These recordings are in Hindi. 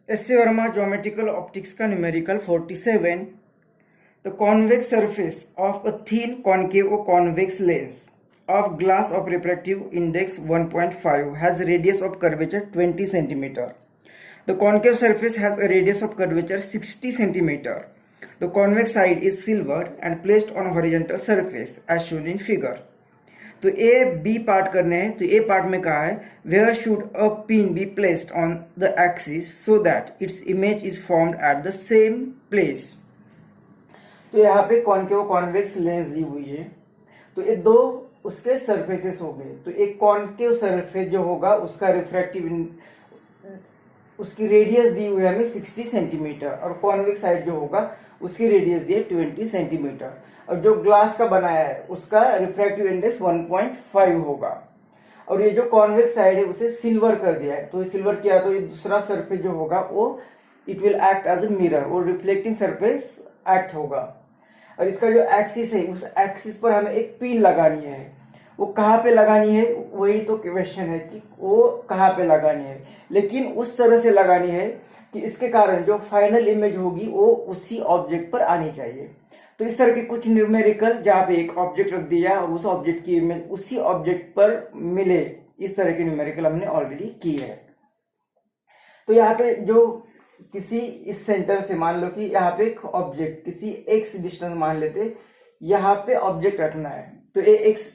S C Verma geometrical optics का numerical 47. The convex surface of a thin concave or convex lens of glass of refractive index 1.5 has a radius of curvature 20 cm. The concave surface has a radius of curvature 60 cm. The convex side is silvered and placed on horizontal surface as shown in figure. तो ए बी पार्ट करने हैं. तो ए पार्ट में कहा है where should a pin be placed on the axis so that its image is formed at the same place. तो यहाँ पे कॉनकेव कॉन्वेक्स लेंस दी हुई है. तो ये दो उसके सरफेसेस हो गए. तो एक कॉनकेव सरफेस जो होगा उसका रिफ्रैक्टिव उसकी रेडियस दी हुई है हमें 60 सेंटीमीटर और कॉन्वेक्स साइड जो होगा उसकी रेडियस दी है 20 सेंटीमीटर. और जो ग्लास का बनाया है उसका रिफ्रैक्टिव इंडेक्स 1.5 होगा. और ये जो कॉन्वेक्स साइड है उसे सिल्वर कर दिया है. तो सिल्वर किया तो ये दूसरा सरफेस जो होगा वो it will act as a mirror और रिफ्लेक्टिंग सरफेस एक्ट होगा. और इसका जो एक्सिस है उस एक्सिस पर हमें एक पिन लगानी है. वो कहाँ पे लगानी है वही तो क्वेश्चन है कि वो कहाँ पे लगानी है. लेकिन उस तरह से लगानी है कि इसके कारण जो फाइनल इमेज होगी वो उसी ऑब्जेक्ट पर आनी चाहिए. तो इस तरह के कुछ न्यूमेरिकल जहाँ पे एक ऑब्जेक्ट रख दिया और उस ऑब्जेक्ट की इमेज उसी ऑब्जेक्ट पर मिले, इस तरह के न्यूमेरिकल हमने ऑलरेडी की है. तो यहाँ पे जो किसी इस सेंटर से मान लो कि यहाँ पे एक ऑब्जेक्ट किसी एक्स डिस्टेंस मान लेते, यहाँ पे ऑब्जेक्ट रखना है. तो ये एक्स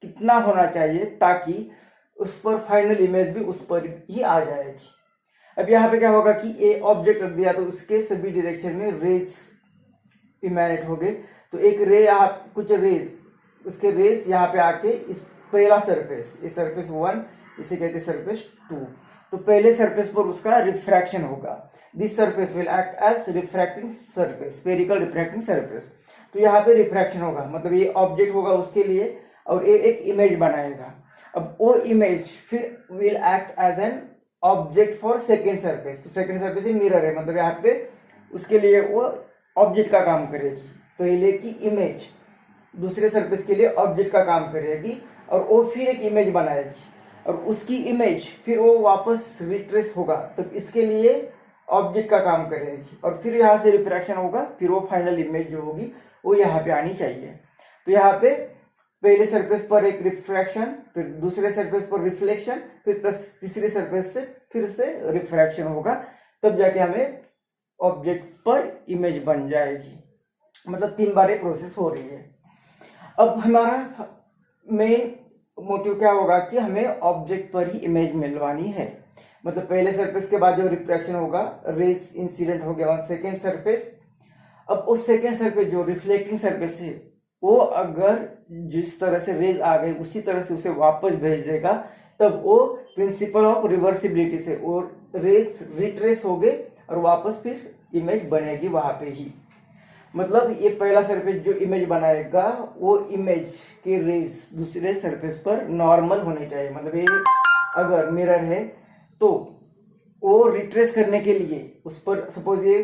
कितना होना चाहिए ताकि उस पर फाइनल इमेज भी उस पर ही आ जाएगी. अब यहाँ पे क्या होगा कि ये ऑब्जेक्ट रख दिया तो उसके सभी डायरेक्शन में रेज इमेनेट हो गए. तो एक रे यहाँ कुछ रेज उसके रेज यहाँ पे आके इस पहला सरफेस, इस सरफेस 1 इसे कहते हैं सरफेस 2. तो पहले सरफेस पर उसका रिफ्रैक्शन होगा. This surface will act as refracting surface, spherical refracting surface. तो यहाँ पे रिफ्रैक्शन होगा मतलब ये ऑब्जेक्ट होगा उसके लिए और ये एक इमेज बनाएगा. अब वो इमेज फिर will act as an object for second surface. तो सेकेंड सरफेस ही मिरर है मतलब यहाँ पे उसके लिए वो ऑब्जेक्ट का काम करेगी. पहले की इमेज दूसरे सरफेस के लिए ऑब्जेक्ट का काम करेगी और वो फिर एक इमेज बनाएगी और उसकी इमेज फिर वो वापस रिट्रेस होगा तो इसके लिए ऑब्जेक्ट का काम करेगी और फिर यहाँ से रिफ्रैक्शन होगा. फिर वो फाइनल इमेज जो होगी वो यहाँ पे आनी चाहिए. तो यहाँ पे पहले सरफेस पर एक रिफ्रैक्शन, फिर दूसरे सरफेस पर रिफ्लेक्शन, फिर तीसरे सरफेस से फिर से रिफ्रैक्शन होगा. तब जाके हमें ऑब्जेक्ट पर इमेज बन जाएगी. मतलब 3 बार ये प्रोसेस हो रही है. अब हमारा मेन मोटिव क्या होगा कि हमें ऑब्जेक्ट पर ही इमेज मिलवानी है. मतलब पहले सरफेस के बाद जो रिफ्रैक्शन होगा रेज इंसिडेंट हो गया ऑन सेकेंड सरफेस. अब उस सेकेंड सरफेस जो रिफ्लेक्टिंग सरफेस है वो अगर जिस तरह से रेज आ गई उसी तरह से उसे वापस भेज देगा तब वो प्रिंसिपल ऑफ रिवर्सिबिलिटी से वो रेज रिट्रेस हो गए और वापस फिर इमेज बनेगी वहां पे ही. मतलब ये पहला सरफेस जो इमेज बनाएगा वो इमेज के रेज दूसरे सरफेस पर नॉर्मल होने चाहिए. मतलब ये अगर मिरर है तो वो रिट्रेस करने के लिए उस पर सपोज ये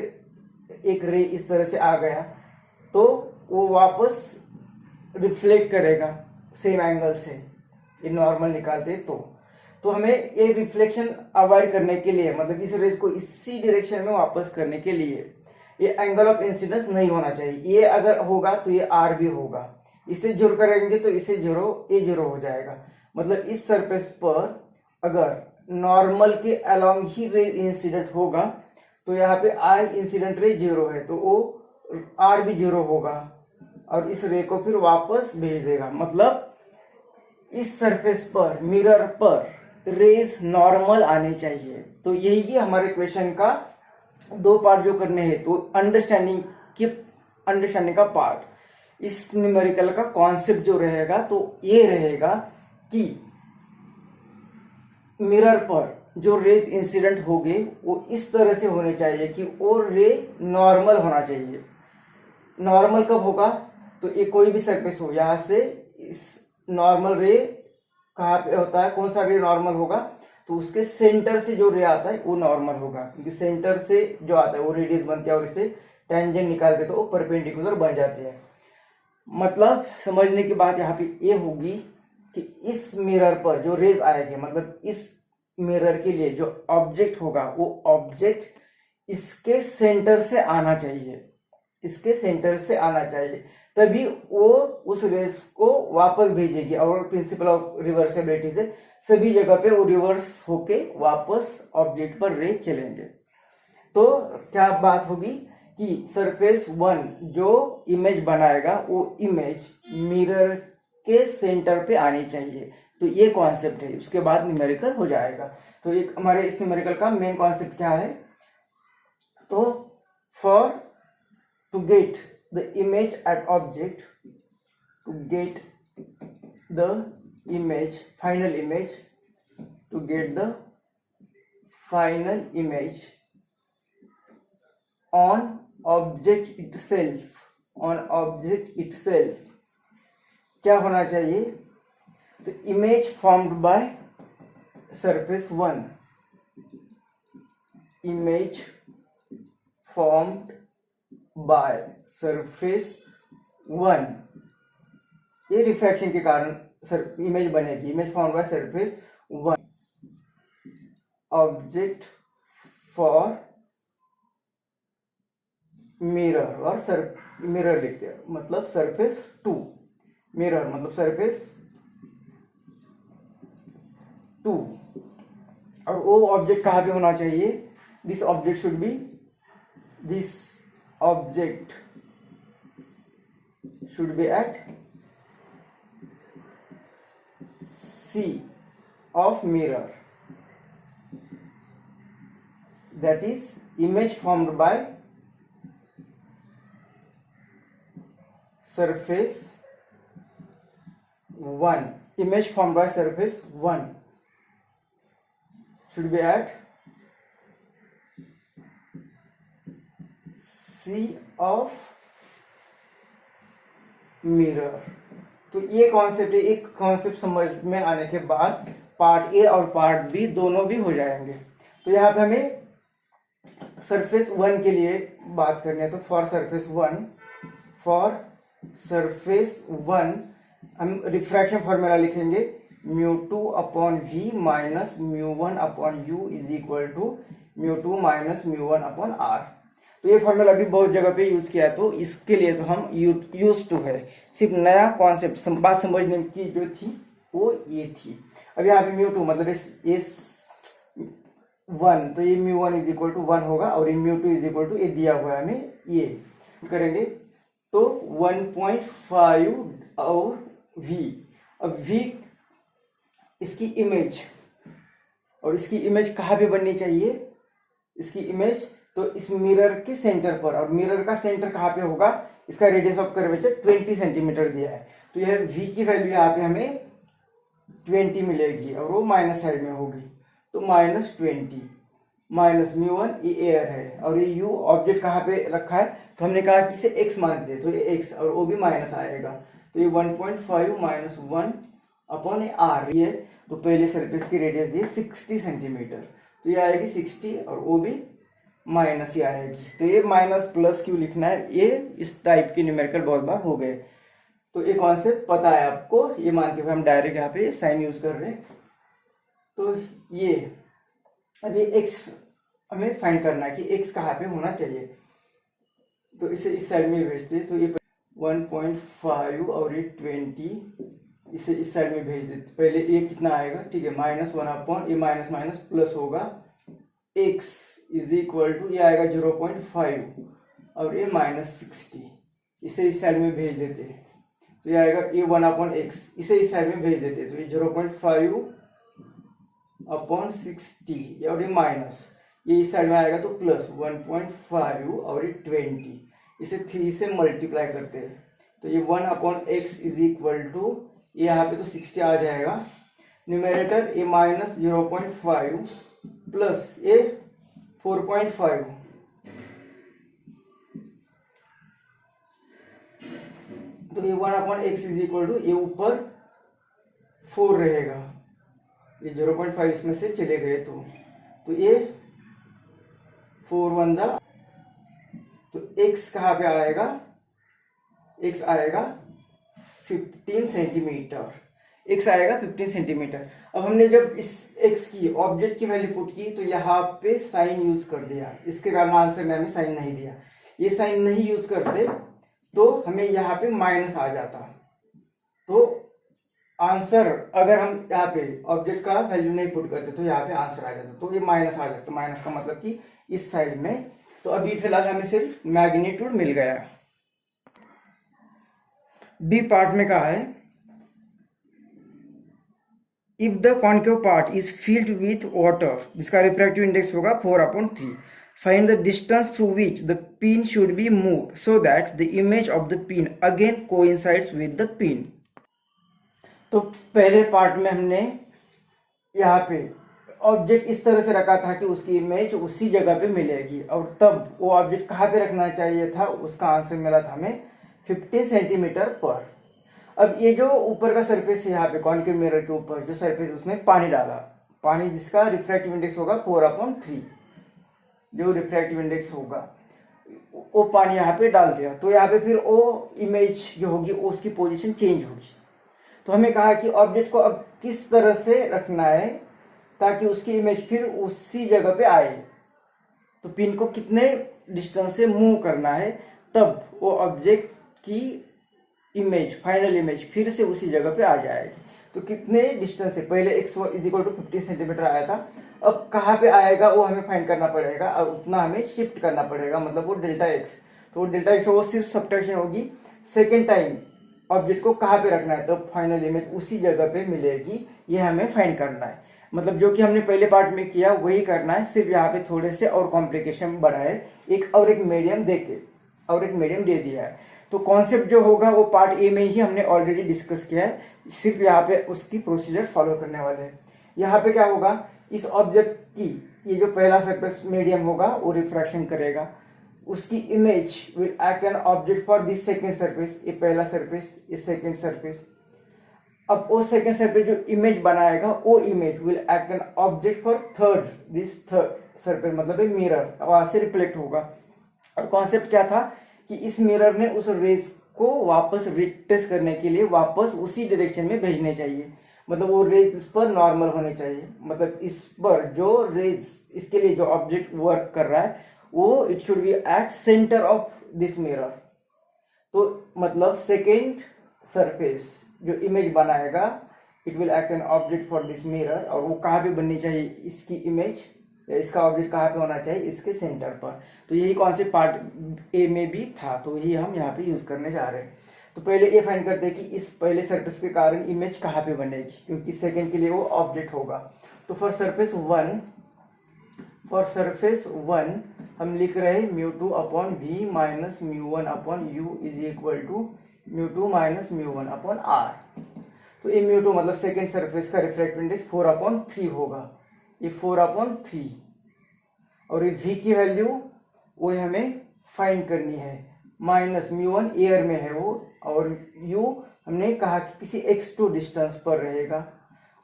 एक रे इस तरह से आ गया तो वो वापस रिफ्लेक्ट करेगा सेम एंगल से. ये नॉर्मल निकालते तो हमें ये रिफ्लेक्शन अवॉइड करने के लिए मतलब इस रेज को इसी डायरेक्शन में वापस करने के लिए ये एंगल ऑफ इंसिडेंस नहीं होना चाहिए. ये अगर होगा तो ये आर भी होगा. इसे जीरो करेंगे तो इसे जीरो ये जीरो हो जाएगा. मतलब इस सरफेस पर अगर नॉर्मल के अलोंग ही रे इंसिडेंट होगा तो यहाँ पे आई इंसिडेंट रे जीरो है तो वो आर भी जीरो होगा और इस रे को फिर वापस भेज देगा. मतलब इस सरफेस पर मिरर पर रेज नॉर्मल आने चाहिए. तो यही हमारे क्वेश्चन का 2 पार्ट जो करने हैं. तो अंडरस्टैंडिंग का पार्ट इस न्यूमेरिकल का कॉन्सेप्ट जो रहेगा तो ये रहेगा कि मिरर पर जो रेज इंसिडेंट हो गए वो इस तरह से होने चाहिए कि वो रे नॉर्मल होना चाहिए. नॉर्मल कब होगा तो ये कोई भी सरफेस हो यहाँ से इस नॉर्मल रे कहाँ पे होता है, कौन सा रे नॉर्मल होगा तो उसके सेंटर से जो रे आता है वो नॉर्मल होगा क्योंकि सेंटर से जो आता है वो रेडियस बनती है और इसे टेंजेंट निकालते तो वो परपेंडिकुलर बन जाते हैं. मतलब समझने की बात यहाँ पे ये होगी कि इस मिरर पर जो रेज आएगी मतलब इस मिरर के लिए जो ऑब्जेक्ट होगा वो ऑब्जेक्ट इसके सेंटर से आना चाहिए, इसके सेंटर से आना चाहिए, तभी वो उस रेस को वापस भेजेगी। और प्रिंसिपल ऑफ रिवर्सिबिलिटी से सभी जगह पे वो रिवर्स होके वापस ऑब्जेक्ट पर रे चलेंगे। तो क्या बात होगी कि सरफेस 1 जो इमेज बनाएगा वो इमेज मिरर के सेंटर पे आनी चाहिए। तो ये कॉन्सेप्ट है, उसके बाद न्यूमेरिकल हो जाएगा। तो एक हमारे इस न्यूमेरिकल का मेन कॉन्सेप्ट क्या है, तो for to get the image at object, to get the image final image, to get the final image on object itself, on object itself क्या होना चाहिए, तो image formed by surface 1, image formed by surface 1, ये रिफ्रैक्शन के कारण इमेज बनेगी। Image form by surface 1, object for mirror, और मिरर लिखते हैं मतलब सरफेस 2, मिरर मतलब सरफेस 2। और वो ऑब्जेक्ट कहाँ पे होना चाहिए, this object should be, this object should be at C of mirror, that is image formed by surface 1, image formed by surface 1 should be at C of mirror। तो ये कॉन्सेप्ट, एक कॉन्सेप्ट समझ में आने के बाद पार्ट ए और पार्ट बी दोनों भी हो जाएंगे। तो यहाँ पे हमें सरफेस 1 के लिए बात करनी है। तो फॉर सरफेस 1, फॉर सरफेस 1 हम रिफ्रैक्शन फॉर्मूला लिखेंगे, μ2 upon v minus μ1 upon u is equal to μ2 minus μ1 upon r। तो ये फॉर्मूला अभी बहुत जगह पे यूज किया है, तो इसके लिए तो हम यूज टू है। सिर्फ नया कॉन्सेप्ट बात समझने की जो थी वो ये थी। अब यहाँ पे μ2 मतलब इस 1, तो ये μ1 इज इक्वल टू 1 होगा, और ये μ2 इज इक्वल टू ये दिया हुआ है हमें, ये करेंगे तो 1.5 और v। अब v इसकी इमेज, और इसकी इमेज कहाँ पे बननी चाहिए, इसकी इमेज तो इस मिरर के सेंटर पर। और मिरर का सेंटर कहाँ पे होगा, इसका रेडियस ऑफ कर्वेचर 20 सेंटीमीटर दिया है, तो यह v की वैल्यू यहाँ पे हमें 20 मिलेगी, और वो माइनस साइड में होगी, तो -20 माइनस μ1 ये एयर है, और ये u ऑब्जेक्ट कहाँ पे रखा है, तो हमने कहा कि इसे x मान दे, तो ये x, और वो भी माइनस आएगा, तो ये 1.5 माइनस 1 अपॉन r ये। तो पहले सरफेस की रेडियस दी 60 सेंटीमीटर, तो ये आएगी 60, और वो भी माइनस ही आएगी। तो ये माइनस प्लस क्यों लिखना है, ये इस टाइप के न्यूमेरिकल बहुत बार हो गए। तो ये कॉन्सेप्ट पता है आपको, ये मानते हुए हम डायरेक्ट यहाँ पे साइन यूज कर रहे हैं। तो ये अभी x हमें फाइंड करना है कि x कहाँ पे होना चाहिए, तो इसे इस साइड में भेजते हैं। तो ये 1.5 और ये 20 इसे इस साइड में भेज देते। पहले ये कितना आएगा, ठीक है, -1 अपॉन ये माइनस माइनस प्लस होगा, x इज इक्वल टू ये आएगा 0.5 और ये -60, इसे इस साइड में भेज देते हैं। तो ये आएगा ये 1 अपॉन x, इसे इस साइड में भेज देते हैं। तो ये 0.5 अपॉन 60 और ये माइनस, ये इस साइड में आएगा तो प्लस 1.5 और ये 20, इसे 3 से मल्टीप्लाई करते हैं। तो ये 1 upon x is equal to ये यहाँ पे तो 60 आ जाएगा, न्यूमेरेटर ये -0.5 प्लस ये 4.5, तो ये 1 upon x is equal to ये ऊपर 4 रहेगा, ये 0.5 इसमें से चले गए, तो ये 4 1 दा, तो x कहाँ पे आएगा, x आएगा 15 सेंटीमीटर। x आएगा 15 सेंटीमीटर। अब हमने जब इस x की ऑब्जेक्ट की वैल्यू पुट की तो यहाँ पे साइन यूज कर दिया, इसके कारण आंसर में हमें साइन नहीं दिया। ये साइन नहीं यूज करते तो हमें यहाँ पे माइनस आ जाता। तो आंसर अगर हम यहाँ पे ऑब्जेक्ट का वैल्यू नहीं पुट करते तो यहाँ पे आंसर आ जाता, तो ये माइनस आ जाता। माइनस का मतलब कि इस साइड में। तो अभी फिलहाल हमें सिर्फ मैग्नीट्यूड मिल गया। बी पार्ट में कहा है if the concave part is filled with water, जिसका रिफ्रैक्टिव इंडेक्स होगा 4/3, find the distance through which the pin should be moved so that the image of the pin again coincides with the pin. तो पहले पार्ट में हमने यहाँ पे ऑब्जेक्ट इस तरह से रखा था कि उसकी इमेज उसी जगह पे मिलेगी, और तब वो ऑब्जेक्ट कहाँ पे रखना चाहिए था, उसका आंसर मिला था हमें 15 सेंटीमीटर पर। अब ये जो ऊपर का सरफेस है यहाँ पे कॉन्केव मिरर के ऊपर जो सरफेस, उसमें पानी डाला, पानी जिसका रिफ्रैक्टिव इंडेक्स होगा 4/3, जो रिफ्रैक्टिव इंडेक्स होगा वो पानी यहाँ पे डाल दिया। तो यहाँ पे फिर वो इमेज जो होगी उसकी पोजीशन चेंज होगी। तो हमें कहा कि ऑब्जेक्ट को अब किस तरह से रखना है ताकि उसकी इमेज फिर उसी जगह पे आए। तो पिन को कितने डिस्टेंस से मूव करना है तब वो ऑब्जेक्ट की इमेज, फाइनल इमेज फिर से उसी जगह पे आ जाएगी। तो कितने डिस्टेंस से, पहले x = 15 सेंटीमीटर आया था, अब कहाँ पे आएगा वो हमें फाइंड करना पड़ेगा, और उतना हमें शिफ्ट करना पड़ेगा, मतलब वो डेल्टा x। तो डेल्टा x वो सिर्फ सब्ट्रैक्शन होगी, सेकेंड टाइम ऑब्जेक्ट को कहाँ पे रखना है तब फाइनल इमेज उसी जगह पे मिलेगी, ये हमें फाइंड करना है। मतलब जो कि हमने पहले पार्ट में किया वही करना है, सिर्फ यहाँ पे थोड़े से और कॉम्प्लिकेशन बढ़ाए, एक मीडियम दे के और एक मीडियम दे दिया है। तो कॉन्सेप्ट जो होगा वो पार्ट ए में ही हमने ऑलरेडी डिस्कस किया है, सिर्फ यहाँ पे उसकी प्रोसीजर फॉलो करने वाले हैं। यहाँ पे क्या होगा, इस ऑब्जेक्ट की ये जो पहला सरफेस मीडियम होगा वो रिफ्रैक्शन करेगा, उसकी image will act N object for this second surface, ये पहला सरफेस, ये सेकेंड सरफेस। अब वो सेकेंड सरफेस जो इमेज बनाएगा वो image will act N object for this third surface, मतलब ये मिरर वहां से रिफ्लेक्ट होगा। और कॉन्सेप्ट क्या था कि इस मिरर ने उस रेज को वापस रिट्रेस करने के लिए वापस उसी डायरेक्शन में भेजने चाहिए, मतलब वो रेज इस पर नॉर्मल होने चाहिए, मतलब इस पर जो रेज, इसके लिए जो ऑब्जेक्ट वर्क कर रहा है वो it should be at centre of this mirror. तो मतलब सेकेंड सरफेस जो इमेज बनाएगा it will act N object for this mirror, और वो कहाँ पे बननी चाहिए, इसकी इमेज या इसका ऑब्जेक्ट कहाँ पे होना चाहिए, इसके सेंटर पर। तो यही कॉन्सेप्ट पार्ट ए में भी था, तो यही हम यहाँ पे यूज करने जा रहे हैं। तो पहले ये फाइंड करते हैं कि इस पहले सरफेस के कारण इमेज कहाँ पे बनेगी, क्योंकि सेकेंड के लिए वो ऑब्जेक्ट होगा। तो फॉर सरफेस वन हम लिख रहे हैं μ2/v - μ1/u is equal to μ2 - μ1/r। तो ये μ2 मतलब सेकेंड सरफेस का रिफ्रैक्टिव इंडेक्स 4/3 होगा, ये 4/3, और ये v की वैल्यू वो हमें फाइंड करनी है, माइनस μ1 एयर में है वो, और u हमने कहा कि किसी x2 डिस्टेंस पर रहेगा।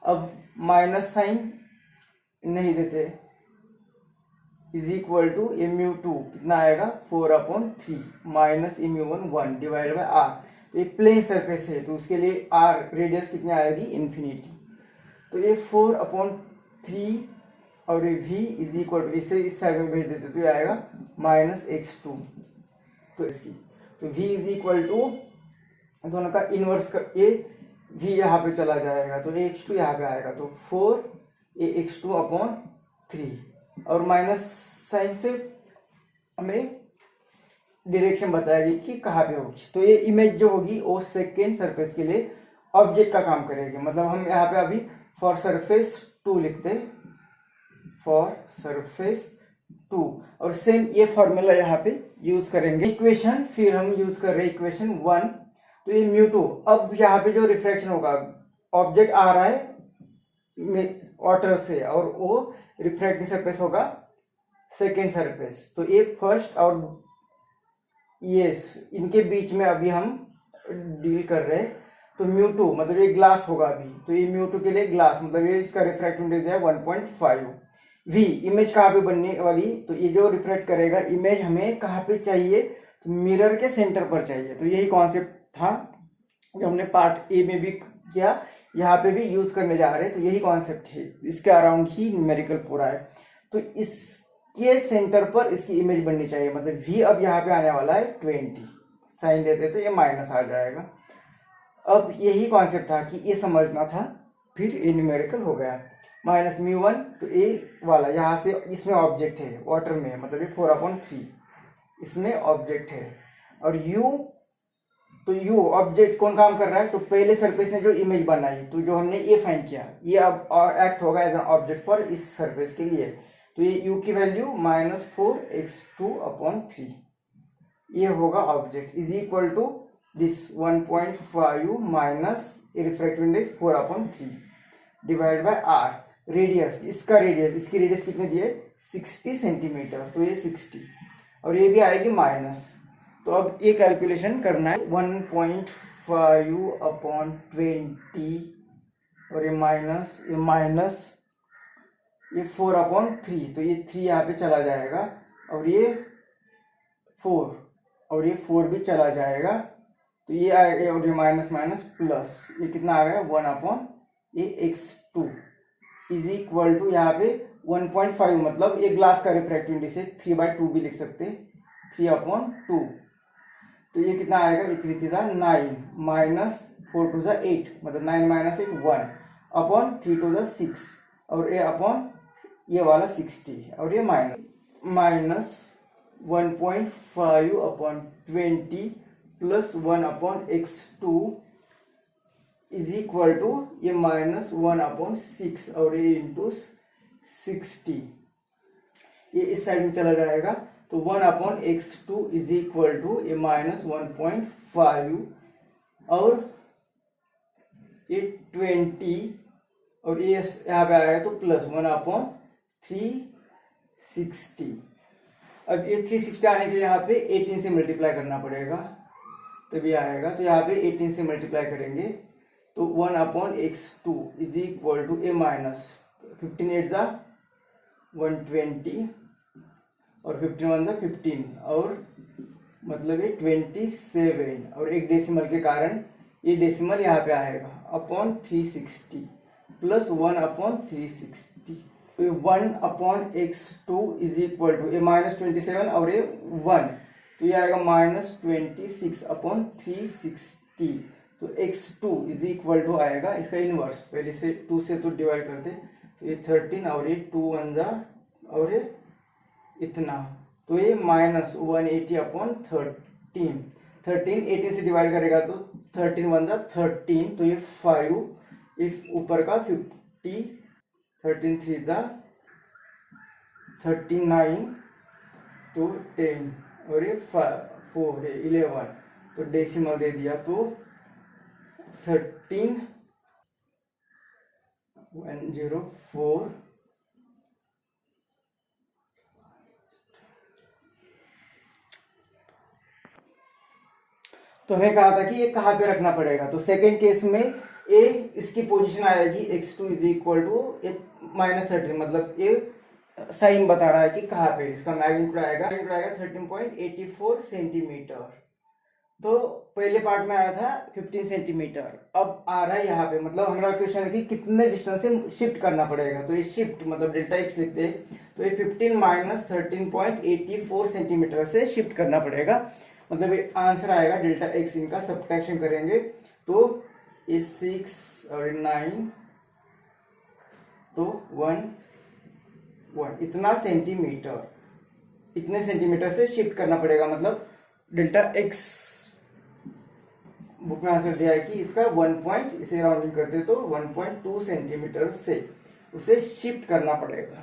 अब माइनस साइन नहीं देते, इज इक्वल टू μ2 कितना आएगा 4/3 माइनस μ1 1 डिवाइड बाय r। तो ये प्लेन सरफेस है तो उसके लिए r रेडियस कितनी आएगी, इन्फिनिटी। तो ये 4/3 और ये v इज इक्वल टू, इसे इस साइड में भेज देते तो ये आएगा -x2। तो इसकी तो v इज इक्वल टू दोनों का इनवर्स कर, ये v यहाँ पे चला जाएगा तो x2 यहाँ पे आएगा, तो 4x2/3, और माइनस साइन से हमें डायरेक्शन बताएगी कि कहाँ पे होगी। तो ये इमेज जो होगी वो सेकेंड सरफेस के लिए ऑब्जेक्ट का काम करेगी। मतलब हम यहाँ पे अभी फॉर सरफेस 2 लिखते हैं, फॉर सरफेस 2, और सेम ये फॉर्मूला यहाँ पे यूज करेंगे। इक्वेशन फिर हम यूज कर रहे हैं इक्वेशन 1। तो ये μ2, अब यहाँ पे जो रिफ्रैक्शन होगा, ऑब्जेक्ट आ रहा है वाटर से और वो रिफ्रैक्टिंग सरफेस होगा सेकेंड सरफेस, तो ये फर्स्ट और यस इनके बीच में अभी हम डील कर रहे हैं। तो μ2 मतलब ये ग्लास होगा अभी, तो ये μ2 के लिए ग्लास मतलब ये इसका रिफ्रैक्टिव इंडेक्स है 1.5। v इमेज कहाँ पे बनने वाली, तो ये जो रिफ्लेक्ट करेगा इमेज हमें कहाँ पे चाहिए, तो मिरर के सेंटर पर चाहिए। तो यही कॉन्सेप्ट था जो हमने पार्ट ए में भी किया, यहाँ पे भी यूज करने जा रहे हैं, तो यही कॉन्सेप्ट है, इसके अराउंड ही न्यूमेरिकल पूरा है। तो इसके सेंटर पर इसकी इमेज बननी चाहिए, मतलब v अब यहाँ पे आने वाला है 20, साइन देते तो ये माइनस आ जाएगा। अब यही कॉन्सेप्ट था कि ये समझना था, फिर ये न्यूमेरिकल हो गया। माइनस μ1, तो ए वाला यहाँ से इसमें ऑब्जेक्ट है, वाटर में है, मतलब ये 4/3 इसमें ऑब्जेक्ट है। और u, तो u ऑब्जेक्ट कौन काम कर रहा है, तो पहले सरफेस ने जो इमेज बनाई, तो जो हमने ए फाइंड किया, ये अब एक्ट होगा एज एन ऑब्जेक्ट फॉर इस सरफेस के लिए। तो ये u की वैल्यू -4x2/3 ये होगा object, is equal to this 1.5 minus refractive index 4/3 divide by r। Radius, इसका रेडियस, इसकी रेडियस कितने दिए 60 सेंटीमीटर, तो ये 60 और ये भी आएगी माइनस। तो अब ये कैलकुलेशन करना है, 1.5/20 और ये माइनस ये 4/3, तो ये 3 यहाँ पे चला जाएगा और ये 4 और ये 4 भी चला जाएगा, तो ये आएगा और ये माइनस प्लस, ये कितना आ गया 1/x2 इज इक्वल टू यहाँ पे 1.5, मतलब एक ग्लास का रिफ्रैक्टिव इंडेक्स है, 3/2 भी लिख सकते हैं, 3/2। तो ये कितना आएगा, ये 3 3 9 माइनस 4 2 8, मतलब 9 - 8 1/3 2 6 और ये अपॉन ये वाला 60 और ये minus 1.5/20 plus 1/x2 is equal to ये -1/6 और ये इंटू 60, ये इस साइड में चला जाएगा, तो 1/x2 इज इक्वल टू ये -1.5 और ये 20 और ये यहाँ पे आएगा तो प्लस 1/360। अब ये 360 आने के लिए यहाँ पे 18 से मल्टीप्लाई करना पड़ेगा, तभी आएगा। तो यहाँ पे 18 से मल्टीप्लाई करेंगे तो 1/x2 is equal to a minus 15 8 120 और 15 1 15 और मतलब ये 27 और एक डेसिमल के कारण ये डेसिमल यहाँ पे आएगा अपॉन 360 प्लस 1/360। तो 1/x2 इज इक्वल टू ये -27 और ये 1, तो ये आएगा -26/360। तो x2 इज इक्वल टू आएगा इसका इनवर्स, पहले से 2 से तो डिवाइड करते, तो ये 13 और ये 2 1 और ये इतना, तो ये -180/13। 13 18 से डिवाइड करेगा तो 13 1 13, तो ये 5, इफ ऊपर का 50, 13 3 39, तो 10 और ये 4 ये 11, तो डेसिमल दे दिया तो 13,104। तो हमें कहा था कि ये कहाँ पे रखना पड़ेगा, तो सेकेंड केस में ए इसकी पोजीशन आएगी x2 इज इक्वल टू -13, मतलब ये साइन बता रहा है कि कहाँ पे इसका मैग्नीट्यूड आएगा 13.84 सेंटीमीटर। तो पहले पार्ट में आया था 15 सेंटीमीटर, अब आ रहा है यहाँ पे, मतलब हमारा क्वेश्चन है कि कितने डिस्टेंस से शिफ्ट करना पड़ेगा, तो ये शिफ्ट मतलब डेल्टा x लिखते हैं, तो ये 15 - 13.84 सेंटीमीटर से शिफ्ट करना पड़ेगा, मतलब ये आंसर आएगा डेल्टा x। इनका सब्ट्रैक्शन करेंगे तो ये 6 और 9, तो 1 इतना सेंटीमीटर, इतने सेंटीमीटर से शिफ्ट करना पड़ेगा, मतलब डेल्टा x बुक में आंसर दिया है कि इसका 1 इसे राउंडिंग करते तो 1.2 सेंटीमीटर से उसे शिफ्ट करना पड़ेगा।